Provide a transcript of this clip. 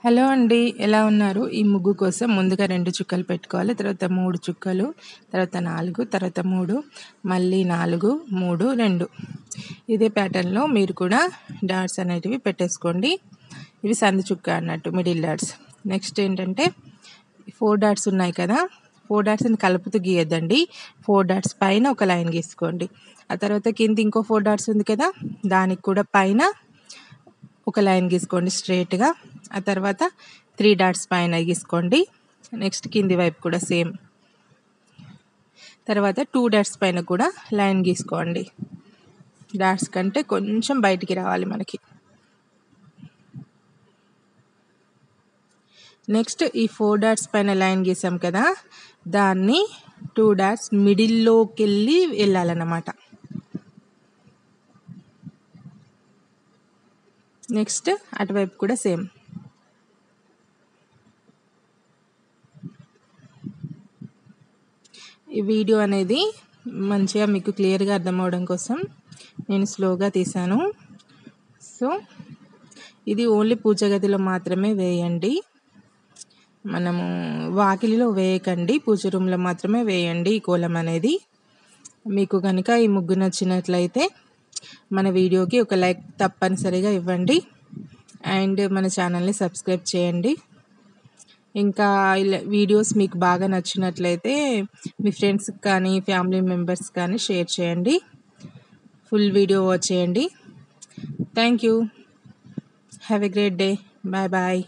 Hello అండి. ఎలా ఉన్నారు? ఈ ముగ్గు కోసం ముందుగా 2 చుక్కలు పెట్టుకోవాలి. తర్వాత 3 చుక్కలు, తర్వాత 4, తర్వాత 3, మళ్ళీ 4, 3, 2. ఇదే ప్యాటర్న్‌లో మీరు కూడా డాట్స్ అనేటివి పెట్టేసుకోండి. ఇవి సందు చుక్క అన్నట్టు మిడిల్ డాట్స్. నెక్స్ట్ ఏంటంటే 4 డాట్స్ ఉన్నాయి కదా! 4 డాట్స్‌ని కలుపుతూ గీయొద్దండి. 4 డాట్స్ పైన ఒక లైన్ గీసుకోండి. ఆ తర్వాత కింద ఇంకో 4 డాట్స్ ఉంది కదా! దానికి కూడా పైన ఒక లైన్ గీసుకోండి స్ట్రెయిట్‌గా. ఆ తర్వాత 3 డాట్స్ పైన గీసుకోండి. నెక్స్ట్ కింది వైపు కూడా సేమ్. తర్వాత 2 డాట్స్ పైన కూడా లైన్ గీసుకోండి. డాట్స్ కంటే కొంచెం బయటికి రావాలి మనకి. నెక్స్ట్ ఈ 4 డాట్స్ పైన లైన్ గీసాం కదా! దాన్ని 2 డాట్స్ మిడిల్‌లోకెళ్ళి వెళ్ళాలన్నమాట. నెక్స్ట్ అటువైపు కూడా సేమ్. ఈ వీడియో అనేది మంచిగా మీకు క్లియర్గా అర్థమవడం కోసం నేను స్లోగా తీశాను. సో ఇది ఓన్లీ పూజ గదిలో మాత్రమే వేయండి. మనము వాకిలిలో వేయకండి, పూజ రూమ్లో మాత్రమే వేయండి ఈ కోలం అనేది. మీకు కనుక ఈ ముగ్గు నచ్చినట్లయితే మన వీడియోకి ఒక లైక్ తప్పనిసరిగా ఇవ్వండి. అండ్ మన ఛానల్ని సబ్స్క్రైబ్ చేయండి. ఇంకా ఇలా వీడియోస్ మీకు బాగా నచ్చినట్లయితే మీ ఫ్రెండ్స్కి కానీ ఫ్యామిలీ మెంబర్స్ కానీ షేర్ చేయండి. ఫుల్ వీడియో వాచ్ చేయండి. Thank you. Have a great day. Bye bye.